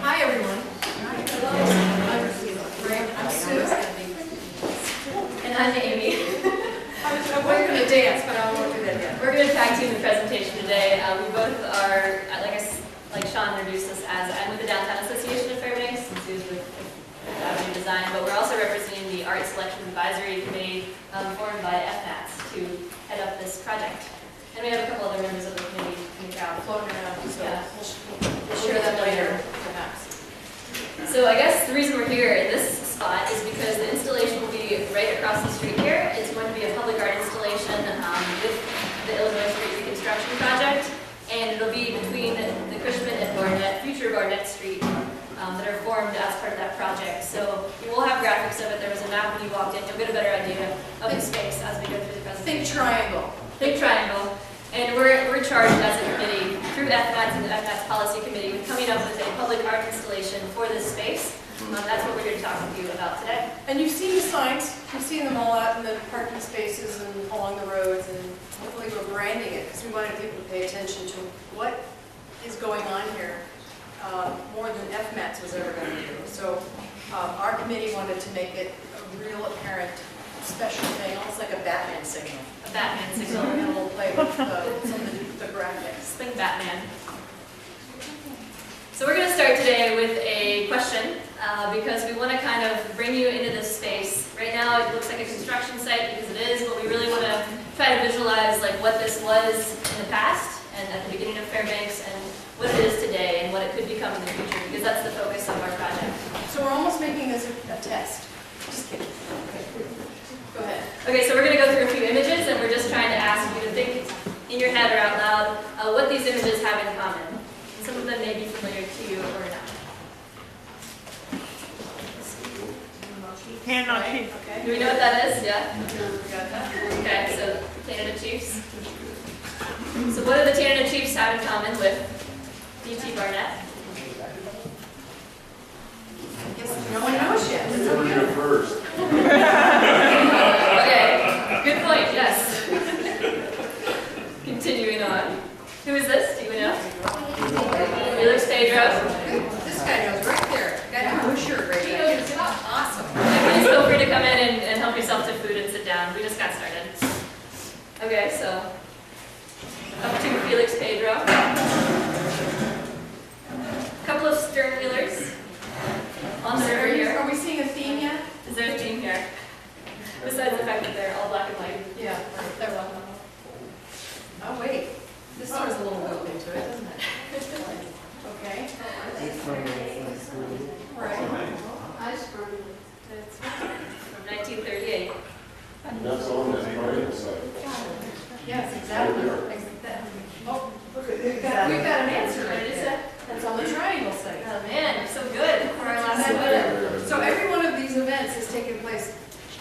Hi, everyone. Hello. I'm Sue. And I'm Amy. I was going to dance, but I won't do that yet. We're going to tag team the presentation today. We both are, like Sean introduced us as, I'm with the Downtown Association of Fairbanks, and Sue's with Avenue Design, but we're also representing the Art Selection Advisory Committee formed by FNATS to head up this project. And we have a couple other members of the committee in the crowd. Floating around, so Yeah. we'll share that later, perhaps. So I guess the reason we're here in this spot is because the installation will be right across the street here. It's going to be a public art installation with the Illinois Street Reconstruction Project, and it'll be between the Cushman and Barnett, future Barnett Street, that are formed as part of that project. So you will have graphics of it. There was a map when you walked in. You'll get a better idea of the space as we go through the presentation. Think triangle. Big triangle. And we're charged as a committee, through FNATS and the FNATS Policy Committee, with coming up with a public art installation for this space. That's what we're here to talk with you about today. And you've seen the signs. You've seen them all out in the parking spaces and along the roads, and hopefully we're branding it because we wanted people to pay attention to what is going on here, more than FMATS was ever going to do. So our committee wanted to make it a real apparent special thing, almost like a Batman signal. A Batman So signal. we're going to play with some of the graphics. Think Batman. So we're going to start today with a question because we want to kind of bring you into this space. Right now it looks like a construction site because it is, but we really want to try to visualize like what this was in the past and at the beginning of Fairbanks and what it is today and what it could become in the future because that's the focus of our project. So we're almost making this a test. Just kidding. Go ahead. Okay, so we're going to go through a few images and we're just trying to ask you to think in your head or out loud what these images have in common. And some of them may be familiar to you or not. Hand on cheek. Okay. Do we know what that is? Yeah? We got that. Okay, so Canada Chiefs. So what do the Canada Chiefs have in common with D.T. Barnett? I guess no one knows yet. It's We're okay. here first. Okay, good point, yes. Continuing on. Who is this? Do you know? Felix Pedro. This guy knows right there. Got a blue shirt right there. Awesome. Please feel free to come in and help yourself to food and sit down. We just got started. Okay, so up to Felix Pedro. A couple of stern wheelers on the river here. Are we seeing a theme yet? Is there a theme here? Besides the fact that they're all black and white. Yeah. They're welcome. Oh, wait. This has a little loop into it, doesn't it? Okay. Right. That's From 1938. That's on that triangle site. Yes, exactly. Oh, we've got an answer What right did it there. say? That's on the triangle site. Oh man, you're so good for our last one. So every one of these events is taking place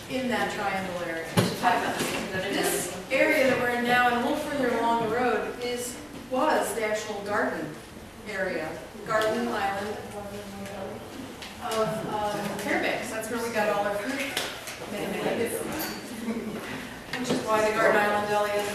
in that triangle area. We should talk about this thing that it This is. area that we're in now and a little further along the road was the actual garden area, garden island of Fairbanks. That's where we got all our fruit made. Which is why the Garden Island Deli is.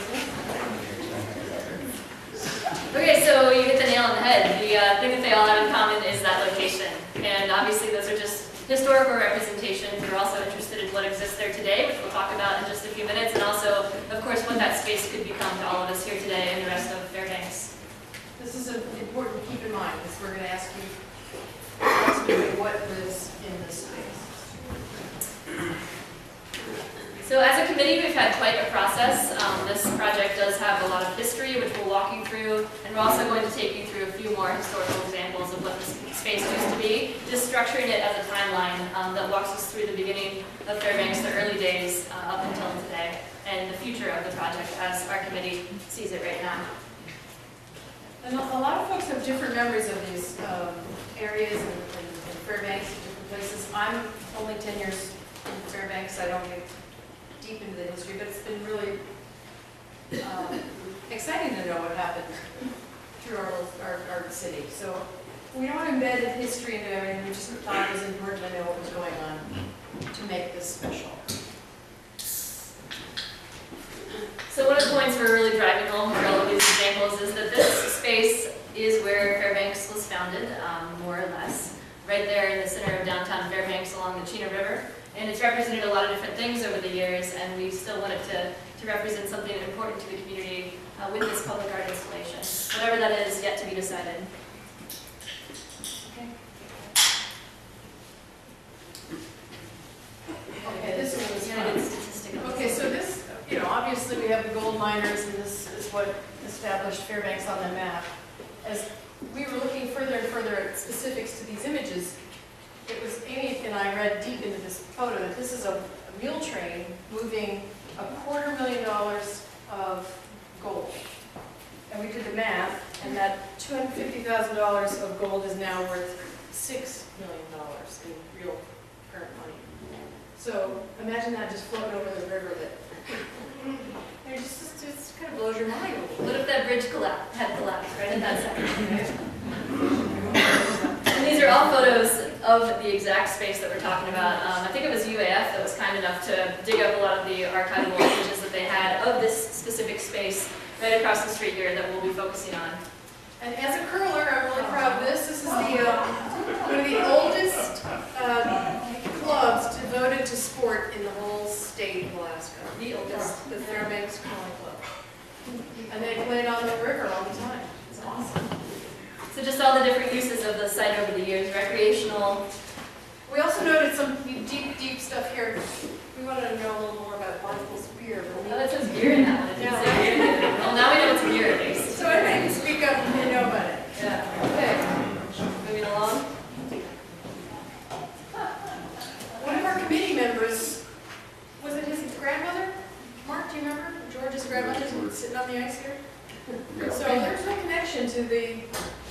Okay, so you hit the nail on the head. The thing that they all have in common is that location. And obviously those are just historical representations. We're also interested in what exists there today, which we'll talk about in just a few minutes, and also, of course, what that space could become to all of us here today and the rest of Fairbanks. This is important to keep in mind because we're going to ask you what lives in this space. So as a committee, we've had quite a process. This project does have a lot of history, which we'll walk you through, and we're also going to take you through a few more historical examples of what this space used to be, just structuring it as a timeline that walks us through the beginning of Fairbanks, the early days up until today, and the future of the project as our committee sees it right now. And a lot of folks have different memories of these areas and Fairbanks and different places. I'm only 10 years in Fairbanks. I don't get deep into the history, but it's been really exciting to know what happened through our city. So we don't embed history into everything. We just thought it was important to know what was going on to make this special. So one of the points we're really driving home for all of these examples is that this space is where Fairbanks was founded, more or less. right there in the center of downtown Fairbanks along the Chena River. And it's represented a lot of different things over the years, and we still wanted to represent something important to the community with this public art installation. Whatever that is, yet to be decided. Okay. Okay, this one was Yeah, I fun. did statistic on this. Okay, so this, obviously we have the gold miners, and this is what established Fairbanks on the map. As we were looking further and further at specifics to these images, it was Amy and I read deep into this photo that this is a mule train moving $250,000 of gold. And we did the math, and that $250,000 of gold is now worth $6 million in real current money. So imagine that just floating over the river that, it just kind of blows your mind a little bit. What if that bridge had collapsed right at that second? And these are all photos of the exact space that we're talking about. I think it was UAF that was kind enough to dig up a lot of the archival images that they had of this specific space right across the street here that we'll be focusing on. And as a curler, I'm really proud of this. This is one of the oldest clubs devoted to sport in the whole state of Alaska. The oldest. The Fairbanks Curling Club. And they played on the river all the time. It's awesome. So just all the different uses of the site over the years, recreational. We also noted some deep, deep stuff here. We wanted to know a little more about Barnacle's beer. Oh, that says beer in that one. It didn't say beer in it. Well, now we know it's beer at least. So everybody can speak up and know about it. Yeah. Okay. Moving along. One of our committee members, was it his grandmother? Mark, do you remember? George's grandmother sitting on the ice here? So there's no connection to the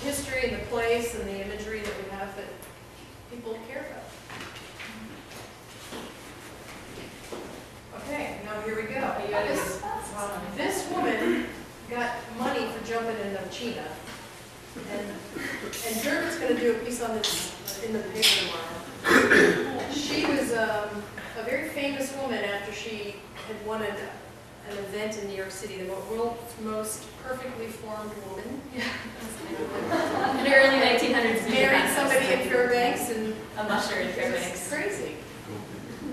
history and the place and the imagery that we have that people care about. Okay, now here we go. This woman got money for jumping in the Chena. And Dermot's going to do a piece on this in the paper tomorrow. She was a very famous woman after she had won an event in New York City, the world's most perfectly formed woman. In the early 1900s. Married somebody in Fairbanks and A musher in it's Fairbanks. crazy.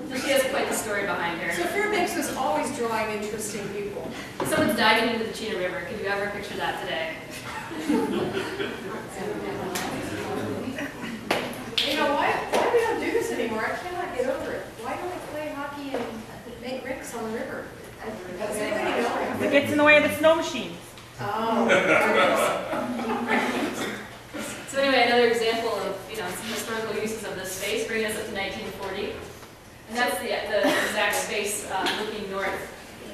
So she has quite the story behind her. So Fairbanks was always drawing interesting people. Someone's diving into the Chena River. Could you ever picture that today? Why we don't do this anymore? I cannot get over it. Why don't we play hockey and make rinks on the river? Does anybody know? It gets in the way of the snow machines. Oh. So anyway, another example of some historical uses of this space, bringing us up to 1940. And that's the exact space looking north.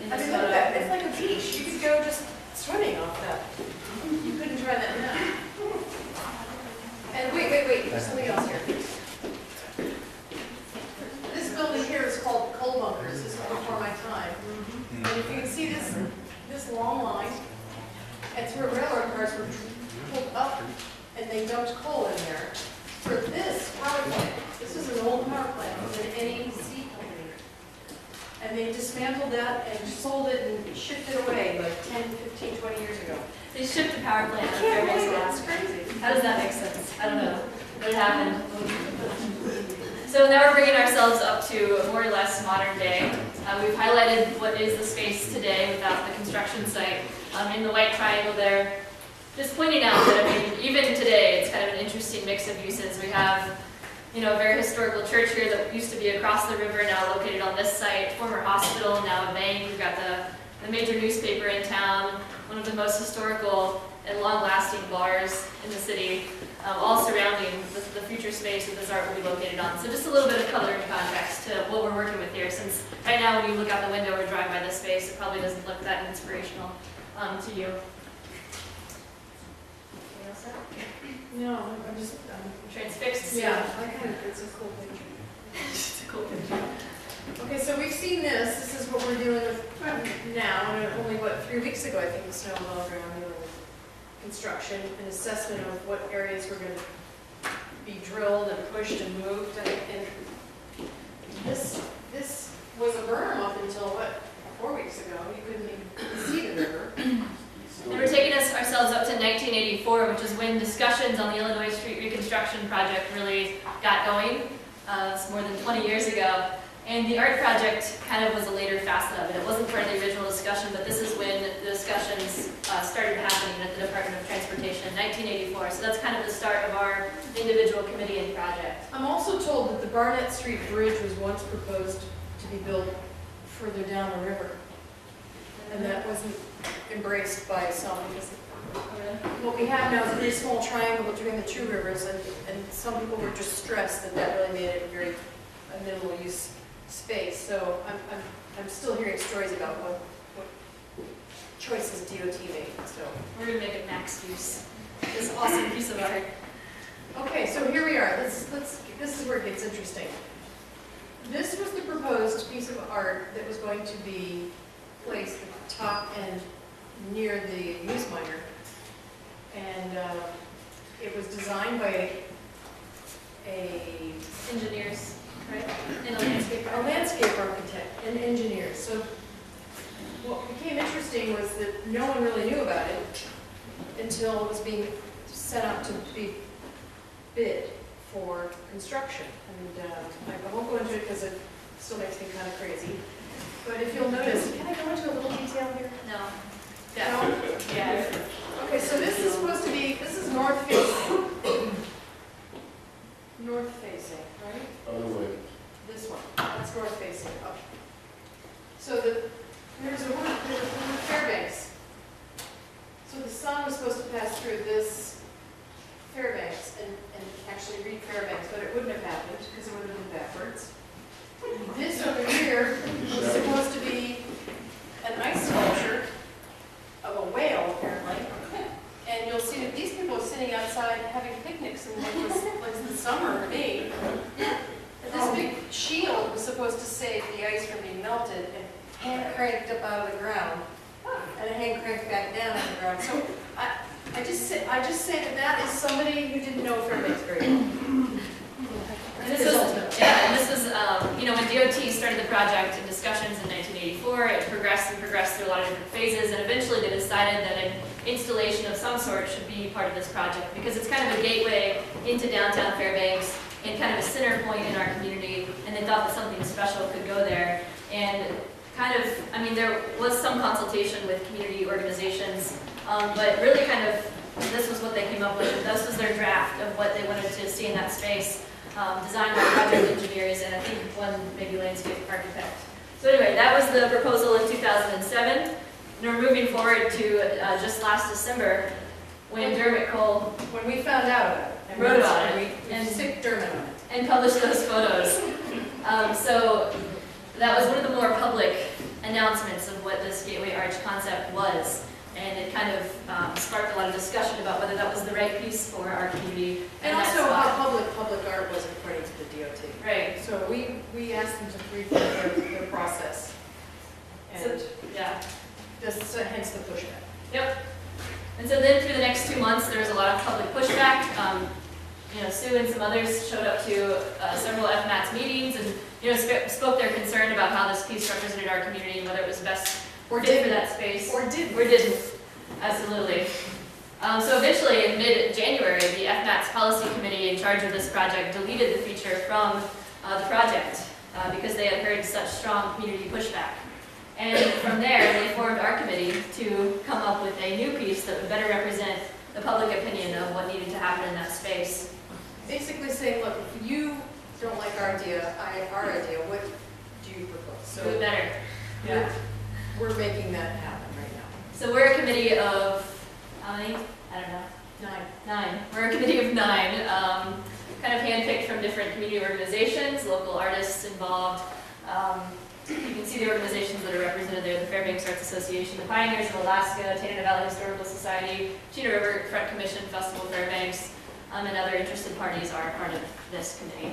In I this mean, look at photo. that. It's like a beach. You could go just swimming off that. You couldn't try that now. And wait. There's something else here. This building here is called Coal Bunkers. This is before my time. And if you can see this long line, it's where railroad cars were pulled up and they dumped coal in there. For this power plant, this is an old power plant, it was an NEC company. And they dismantled that and sold it and shipped it away like 10, 15, 20 years ago. They shipped the power plant I to can't Fairbanks, believe it, it's Alaska. crazy. How does that make sense? I don't know. But it happened. So now we're bringing ourselves up to more or less modern day. We've highlighted what is the space today without the construction site in the white triangle there. Just pointing out that, even today, it's kind of an interesting mix of uses. We have, a very historical church here that used to be across the river, now located on this site, former hospital, now a bank. We've got the major newspaper in town, one of the most historical and long-lasting bars in the city, all surrounding the future space that this art will be located on. So just a little bit of color and context to what we're working with here, since right now when you look out the window or drive by this space, it probably doesn't look that inspirational to you. Anything else, Sarah? No, I'm just, Transfixed to see. yeah, I kind of, it's a cool picture. It's a cool picture. Okay, so we've seen this. This is what we're dealing with now. And only, 3 weeks ago, I think, the snow and ground dealing with construction and assessment of what areas were going to be drilled and pushed and moved. And this was a berm up until, 4 weeks ago. You couldn't even see the river. And we're taking ourselves up to 1984, which is when discussions on the Illinois Street reconstruction construction project really got going. It's more than 20 years ago. And the art project kind of was a later facet of it. It wasn't part of the original discussion, but this is when the discussions started happening at the Department of Transportation in 1984. So that's kind of the start of our individual committee and project. I'm also told that the Barnett Street Bridge was once proposed to be built further down the river. And that wasn't embraced by some, because what we have now is a very small triangle between the two rivers, and some people were just stressed that that really made it a minimal use space. So I'm still hearing stories about what choices DOT made, so. We're going to make it max use. This awesome piece of art. Okay, so here we are. This is where it gets interesting. This was the proposed piece of art that was going to be placed at the top end near the Muse Miner. And it was designed by a Engineers, right? And a landscape architect and engineer. So what became interesting was that no one really knew about it until it was being set up to be bid for construction. And I won't go into it because it still makes me kind of crazy. But if you'll notice, can I go into a little detail here? No. No? Yeah. Okay, so this is supposed to be, this is north facing. North facing, right? Other way. This one, that's north facing up. So there's a wood Fairbanks. So the sun was supposed to pass through this Fairbanks and actually read Fairbanks, but it wouldn't have happened because it would have been backwards. This over here was supposed to be an ice sculpture of a whale, apparently. And you'll see that these people are sitting outside having picnics in what was like the summer to me. And this big shield was supposed to save the ice from being melted and hand cranked up out of the ground and hand cranked back down on the ground. So I just say that is somebody who didn't know Fairbanks very well. And this was, yeah, and this was, when DOT started the project in discussions in 1984, it progressed through a lot of different phases, and eventually they decided that an installation of some sort should be part of this project, because it's kind of a gateway into downtown Fairbanks and kind of a center point in our community, and they thought that something special could go there. And kind of, there was some consultation with community organizations, but really kind of, this was what they came up with. This was their draft of what they wanted to see in that space. Designed by project engineers and I think one maybe landscape architect. So anyway, that was the proposal in 2007. And we're moving forward to just last December when Dermot Cole When we found out about it. And wrote about it. We And- sick Dermot on it. and published those photos. So that was one of the more public announcements of what this Gateway Arch concept was. And it kind of sparked a lot of discussion about whether that was the right piece for our community. And that also spot. how public art was according to the DOT. Right. So we asked them to rethink their process. And So, yeah. hence the pushback. Yep. And so then through the next 2 months, there was a lot of public pushback. Sue and some others showed up to several FMATS meetings and spoke their concern about how this piece represented our community and whether it was best Or fit for didn't. that space. Or didn't. Or didn't. Absolutely. So eventually, in mid-January, the FMATS Policy Committee in charge of this project deleted the feature from the project because they had heard such strong community pushback. And from there, they formed our committee to come up with a new piece that would better represent the public opinion of what needed to happen in that space. Basically saying, look, if you don't like our idea, what do you propose? So it better. Yeah. We're making that happen right now. So we're a committee of, how many? I don't know. 9. We're a committee of 9, kind of handpicked from different community organizations, local artists involved. You can see the organizations that are represented there: the Fairbanks Arts Association, the Pioneers of Alaska, Tanana Valley Historical Society, Cheetah River Front Commission, Festival Fairbanks, and other interested parties are part of this committee.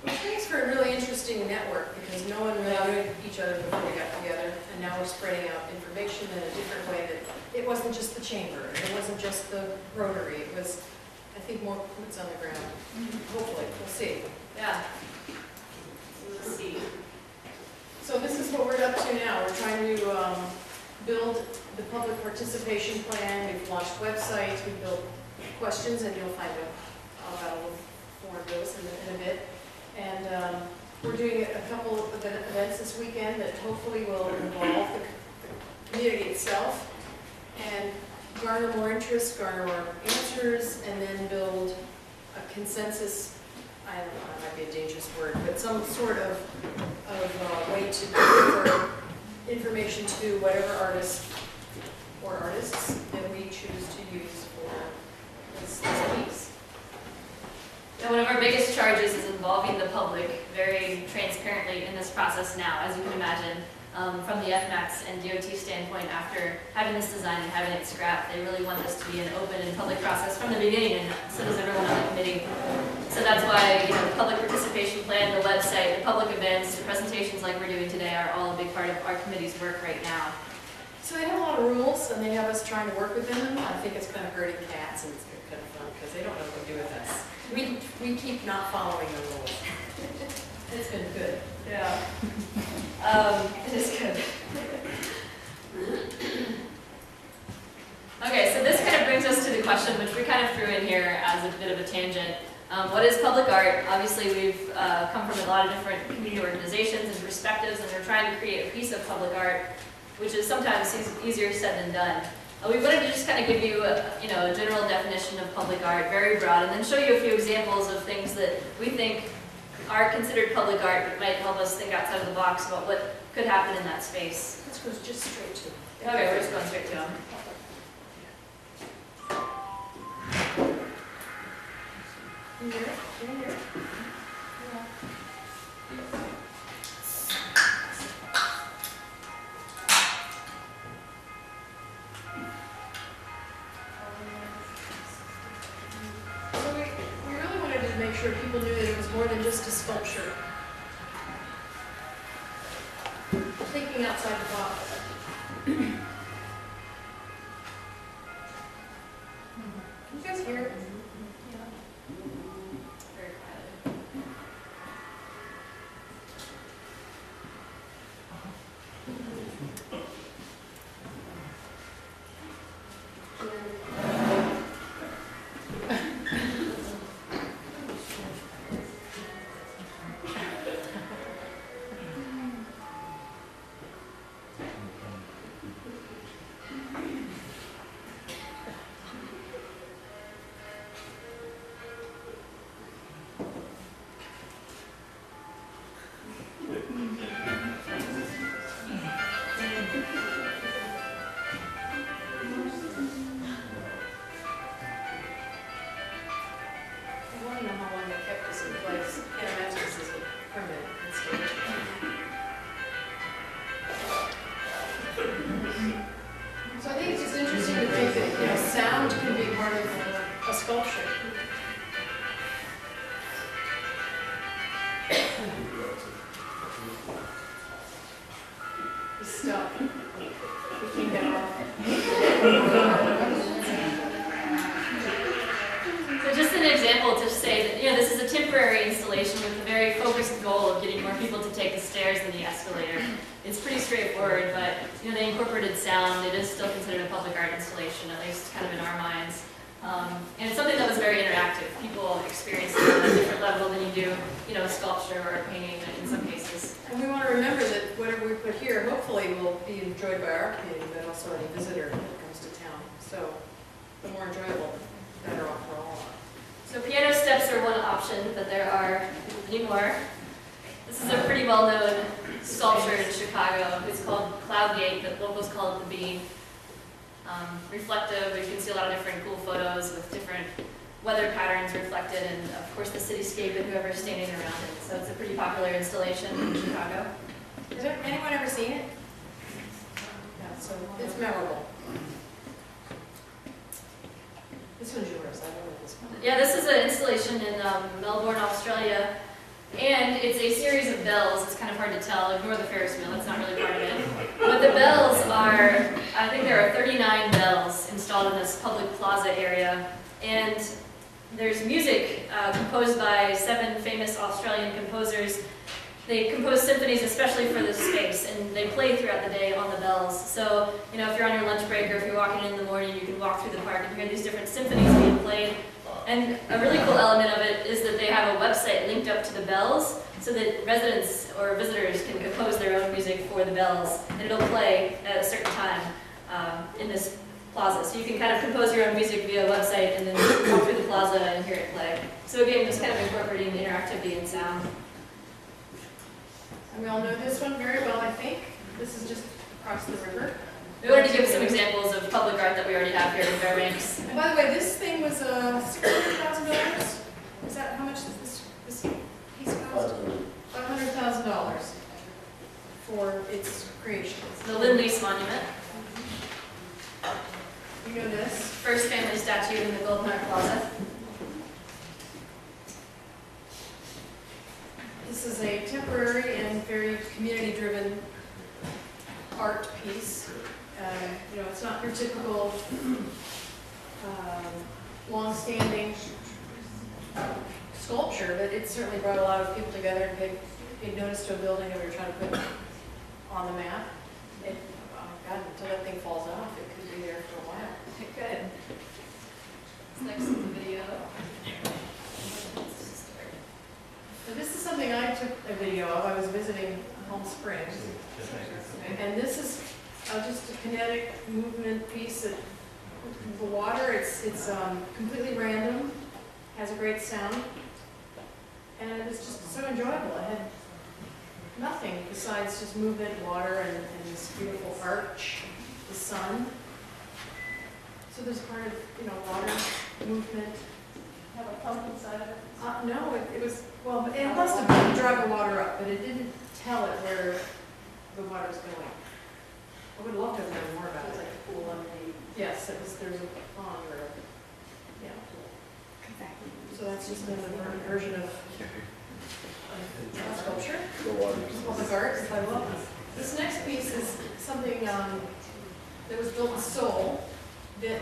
Which makes for a really interesting network because no one really knew each other before we got together, and now we're spreading out information in a different way. That it wasn't just the chamber, it wasn't just the Rotary. It was, I think, more boots on the ground. Hopefully, we'll see. Yeah. We'll see. So this is what we're up to now. We're trying to build the public participation plan. We've launched websites. We've built questions, and you'll find a more of those in a bit. And we're doing a couple of events this weekend that hopefully will involve the community itself and garner more interest, garner more answers, and then build a consensus. I don't know, it might be a dangerous word, but some sort of way to deliver information to whatever artist or artists that we choose to use for this piece. And one of our biggest charges is involving the public very transparently in this process now, as you can imagine. From the FMAX and DOT standpoint, after having this design and having it scrapped, they really want this to be an open and public process from the beginning, and so does everyone on the committee. So that's why, you know, the public participation plan, the website, the public events, the presentations like we're doing today are all a big part of our committee's work right now. So they have a lot of rules, and they have us trying to work within them. I think it's kind of hurting cats, and it's kind of fun, because they don't know what to do with us. We keep not following the rules. It's been good. Yeah. It is good. Okay, so this kind of brings us to the question, which we kind of threw in here as a bit of a tangent. What is public art? Obviously, we've come from a lot of different community organizations and perspectives, and we're trying to create a piece of public art, which is sometimes easier said than done. We wanted to just kind of give you a general definition of public art, very broad, and then show you a few examples of things that we think are considered public art that might help us think outside of the box about what could happen in that space. Let's go just straight to it. Okay, we're just going straight to them. Can you hear it? Can you hear it? So we really wanted to make sure people knew that it was more than just a sculpture. Thinking outside the box. Can you guys hear it? Very quiet. I want to know how long they kept this in place. I can't imagine this is a permanent installation. So I think it's just interesting to think that, sound can be part of a sculpture. Stop. We came down. So just an example to say that, this is a temporary installation with a very focused goal of getting more people to take the stairs than the escalator. It's pretty straightforward, but, they incorporated sound. It is still considered a public art installation, at least kind of in our minds. And it's something that was very interactive. People experience it at a different level than you do, a sculpture or a painting in some cases. And we want to remember that whatever we put here, hopefully will be enjoyed by our community, but also any visitor that comes to town. So the more enjoyable, the better off for all. So piano steps are one option, but there are many more. This is a pretty well-known sculpture in Chicago. It's called Cloud Gate, but locals call it the Bean. Reflective, you can see a lot of different cool photos with different weather patterns reflected, and of course the cityscape and whoever's standing around it. So it's a pretty popular installation in Chicago. Has anyone ever seen it? Yeah, so it's memorable. This one's yours, I don't know this one. Yeah, this is an installation in Melbourne, Australia, and it's a series of bells. It's kind of hard to tell. Ignore the Ferris wheel, that's not really part of it. But the bells are, I think there are 39 bells installed in this public plaza area, and there's music composed by 7 famous Australian composers. They compose symphonies especially for this space, and they play throughout the day on the bells. So, if you're on your lunch break or if you're walking in the morning, you can walk through the park and hear these different symphonies being played. And a really cool element of it is that they have a website linked up to the bells so that residents or visitors can compose their own music for the bells, and it'll play at a certain time in this plaza. So you can kind of compose your own music via website and then walk through the plaza and hear it play. So again, just kind of incorporating interactivity and sound. And we all know this one very well, I think. This is just across the river. We wanted to give some examples of public art that we already have here in Fairbanks. And by the way, this thing was $600,000. Is that how much this piece cost? $500,000 for its creation. The Lindley's Monument, You know this? first family statue in the Golden Art Plaza. This is a temporary and very community-driven art piece. You know, it's not your typical long-standing sculpture, but it certainly brought a lot of people together and paid notice to a building that we were trying to put on the map. It, oh God, until that thing falls off, it could be there for a while. It could. Next is the video. So this is something I took a video of. I was visiting Palm Springs. And this is just a kinetic movement piece that the water, it's completely random, has a great sound, and it's just so enjoyable. It had nothing besides just movement, water, and this beautiful arch, the sun. So there's part of, you know, water movement. Have a pump inside of it? No, it was, well, it must have drive the water up, but it didn't tell it where the water's going. I would love to have known more about It's it. like a pool underneath. Yes, there's a pond or a, yeah. So that's just another version of sculpture, The water. public art, if I will. This next piece is something that was built in Seoul, that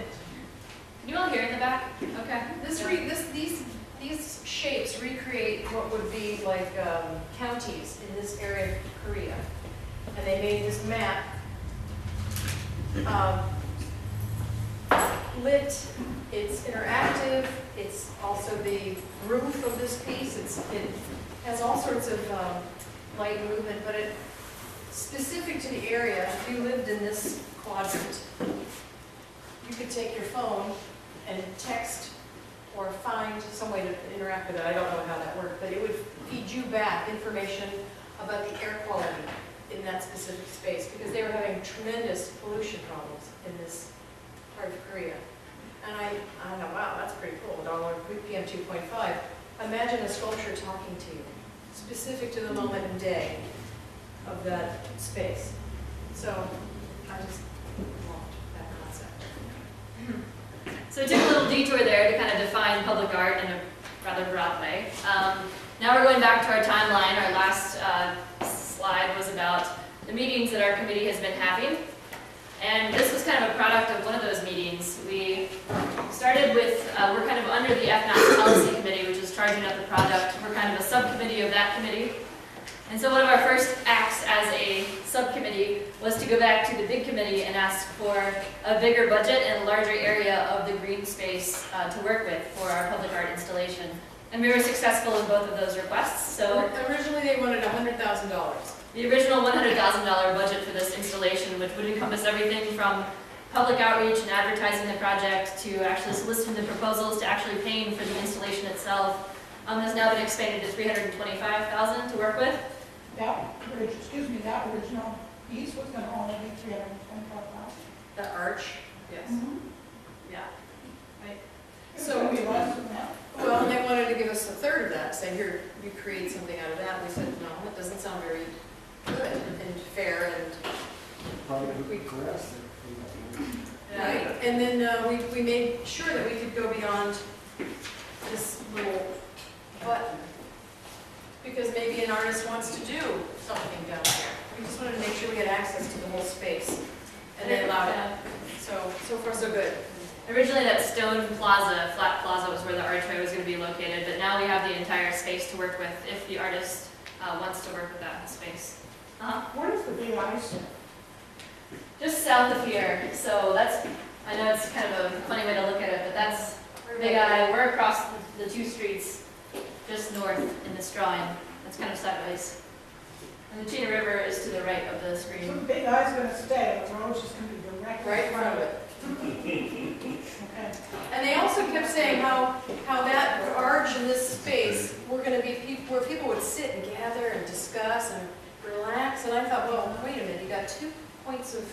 Can you all hear in the back? Okay. these shapes recreate what would be like counties in this area of Korea. And they made this map lit, it's interactive, it's also the roof of this piece, it has all sorts of light movement, but it specific to the area. If you lived in this quadrant, you could take your phone and text or find some way to interact with it. I don't know how that worked, but it would feed you back information about the air quality in that specific space, because they were having tremendous pollution problems in this part of Korea. And I thought, wow, that's pretty cool, PM 2.5. Imagine a sculpture talking to you, specific to the moment and day of that space. So I just loved that concept. So we took a little detour there to kind of define public art in a rather broad way. Now we're going back to our timeline. Our last slide was about the meetings that our committee has been having. And this was kind of a product of one of those meetings. We started with, we're kind of under the FNAC Policy Committee, which is charging up the product. We're kind of a subcommittee of that committee. And so one of our first acts as a subcommittee was to go back to the big committee and ask for a bigger budget and larger area of the green space to work with for our public art installation. And we were successful in both of those requests. So Originally, they wanted $100,000. the original $100,000 budget for this installation, which would encompass everything from public outreach and advertising the project to actually soliciting the proposals to actually paying for the installation itself, has now been expanded to $325,000 to work with. That original piece was gonna only be $325,000. The arch, yes. Yeah. It's So- gonna be less than that. Well, and they wanted to give us a third of that, say, here, you create something out of that. We said, no, that doesn't sound very good and fair and, Probably would be grass there. right? And then we made sure that we could go beyond this little button, because maybe an artist wants to do something down there. We just wanted to make sure we had access to the whole space, and they allowed it. So far, so good. Originally, that stone plaza, flat plaza, was where the archway was going to be located, but now we have the entire space to work with if the artist wants to work with that space. Where is the big ice? Just south of here, so that's, I know it's kind of a funny way to look at it, but that's Where Big Eye, we're across the two streets, just north in this drawing. That's kind of sideways. And the Chena River is to the right of the So screen. Big Eye's gonna stay, the road's just gonna be directly Right in front of it. Okay. And they also kept saying how that arch in this space, were gonna be where people would sit and gather and discuss and relax. And I thought, well, wait a minute, you got 2 points of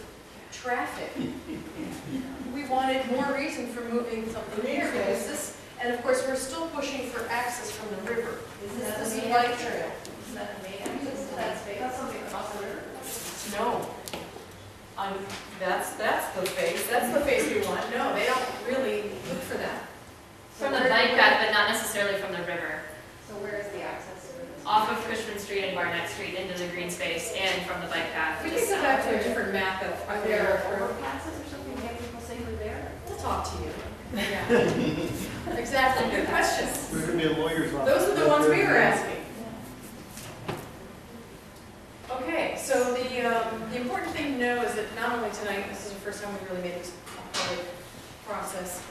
traffic. We wanted more reason for moving something here because this, and of course, we're still pushing for access from the river. This is the bike trail. Is that the main entrance to that space? That's something across the river. No. That's the face, that's the face we want. No, they don't really look for that. From the bike path, but not necessarily from the river. So where is the access to this? Off of Cushman Street and Barnett Street into the green space and from the bike path. We can go back to a different map of Are where there we're. overpasses or something to get people safely there? We'll talk to you. Yeah. Exactly, good questions. There's gonna be a lawyer's office. Those are the ones we were asking. Okay, so the important thing to know is that not only tonight, this is the first time we really made this a public process.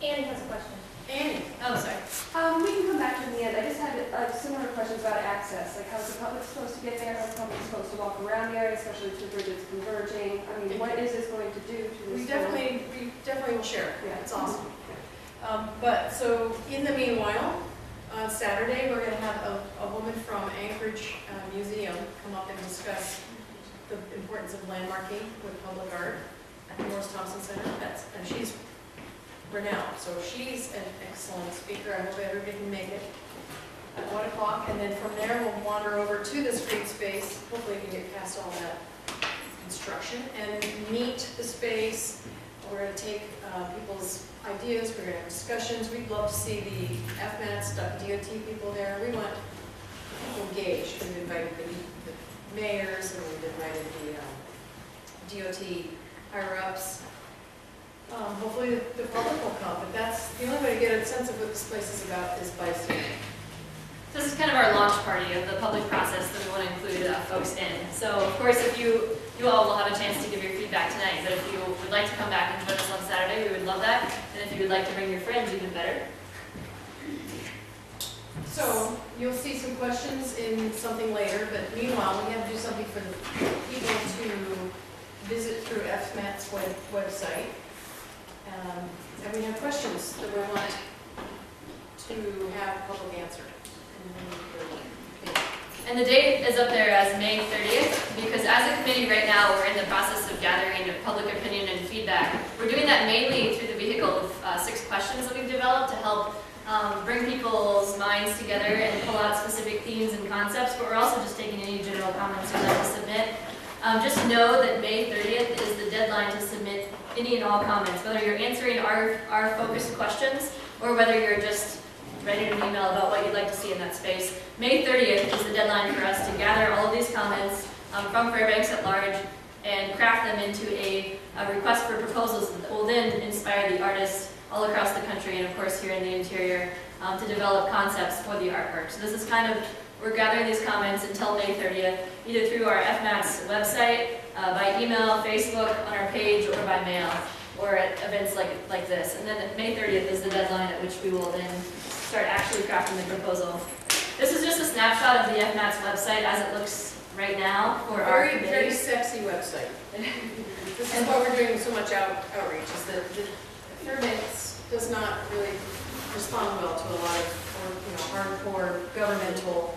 Annie has a question. Annie, oh, sorry. We can come back to the end. I just had similar questions about access, like how's the public supposed to get there, how's the public supposed to walk around the area, especially if the bridge is converging. I mean, what is this going to do to this? We definitely will share. Yeah. It's awesome. But, so, in the meanwhile, on Saturday, we're gonna have a woman from Anchorage Museum come up and discuss the importance of landmarking with public art at the Morris Thompson Center. And she's renowned, so she's an excellent speaker. I hope everybody can make it at 1 o'clock. And then from there, we'll wander over to this green space. Hopefully, we can get past all that construction and meet the space. We're going to take people's ideas, we're going to have discussions. We'd love to see the FMATs, DOT people there. We want people engaged. We've invited the mayors and we've invited the DOT higher-ups. Hopefully the public will come, but that's the only way to get a sense of what this place is about is by seeing it. This is kind of our launch party of the public process that we want to include folks in. So, of course, if you all will have a chance to give your feedback tonight, but if you would like to come back and join us on Saturday, we would love that. And if you would like to bring your friends, even better. So, you'll see some questions in something later, but meanwhile, we have to do something for the people to visit through FMAT's website. And we have questions that we want to have public answer. And the date is up there as May 30th, because as a committee right now, we're in the process of gathering public opinion and feedback. We're doing that mainly through the vehicle of 6 questions that we've developed to help bring people's minds together and pull out specific themes and concepts, but we're also just taking any general comments you'd like to submit. Just know that May 30th is the deadline to submit any and all comments, whether you're answering our focused questions or whether you're just writing an email about what you'd like to see in that space. May 30th is the deadline for us to gather all of these comments from Fairbanks at large and craft them into a request for proposals that will then inspire the artists all across the country and of course here in the interior to develop concepts for the artwork. So this is kind of, we're gathering these comments until May 30th, either through our FMATS website, by email, Facebook, on our page, or by mail, or at events like this. And then May 30th is the deadline at which we will then start actually crafting the proposal. This is just a snapshot of the FMATS website as it looks right now for our Very, committee. very sexy website. This is why we're doing so much outreach, is that Fairbanks does not really respond well to a lot of hardcore governmental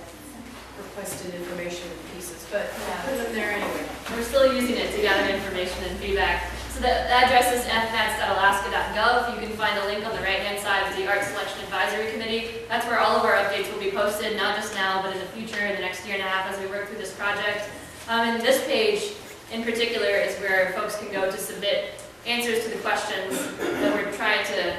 requested information pieces, but put them there anyway. We're still using it to gather information and feedback. So the address is fmats.alaska.gov. You can find a link on the right-hand side of the Art Selection Advisory Committee. That's where all of our updates will be posted, not just now, but in the future, in the next year and a half as we work through this project. And this page, in particular, is where folks can go to submit answers to the questions that we're trying to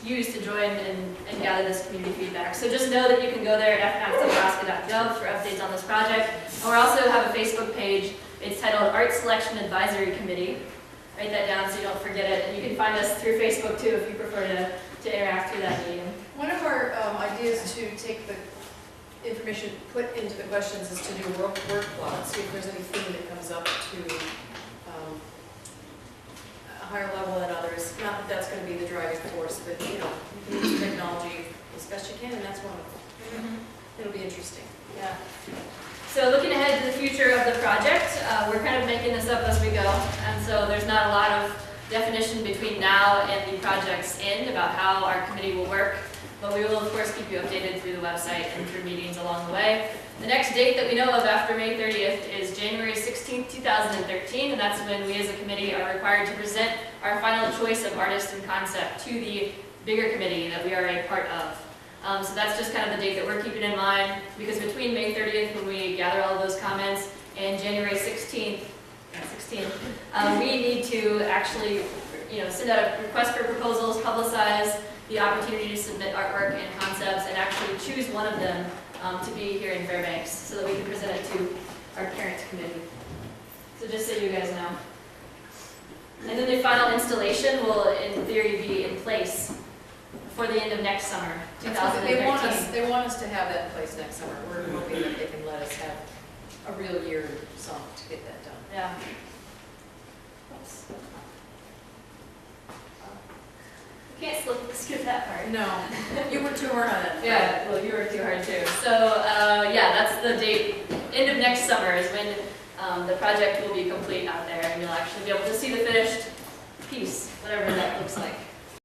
use to join and gather this community feedback. So just know that you can go there at fmats.alaska.gov for updates on this project. And we also have a Facebook page. It's titled Art Selection Advisory Committee. Write that down so you don't forget it. And you can find us through Facebook too if you prefer to interact through that medium. One of our ideas to take the information put into the questions is to do word cloud, see if there's any theme that comes up to higher level than others. Not that that's going to be the driving force, but, you know, you can use technology as best you can, and that's one of them. It'll be interesting. Yeah. So looking ahead to the future of the project, we're kind of making this up as we go, and so there's not a lot of definition between now and the project's end about how our committee will work, but we will of course keep you updated through the website and through meetings along the way. The next date that we know of after May 30th is January 16th, 2013, and that's when we as a committee are required to present our final choice of artist and concept to the bigger committee that we are a part of. So that's just kind of the date that we're keeping in mind, because between May 30th, when we gather all of those comments, and January 16th, we need to actually, send out a request for proposals, publicize the opportunity to submit artwork and concepts, and actually choose one of them to be here in Fairbanks, so that we can present it to our parent committee. So just so you guys know. And then the final installation will, in theory, be in place before the end of next summer, 2013. They want us to have that in place next summer. We're hoping that they can let us have a real year or so to get that done. Yeah. Oops. You can't skip that part. No, you were too hard on it. Yeah, well, you worked too hard too. So, yeah, that's the date. End of next summer is when the project will be complete out there, and you'll actually be able to see the finished piece, whatever that looks like.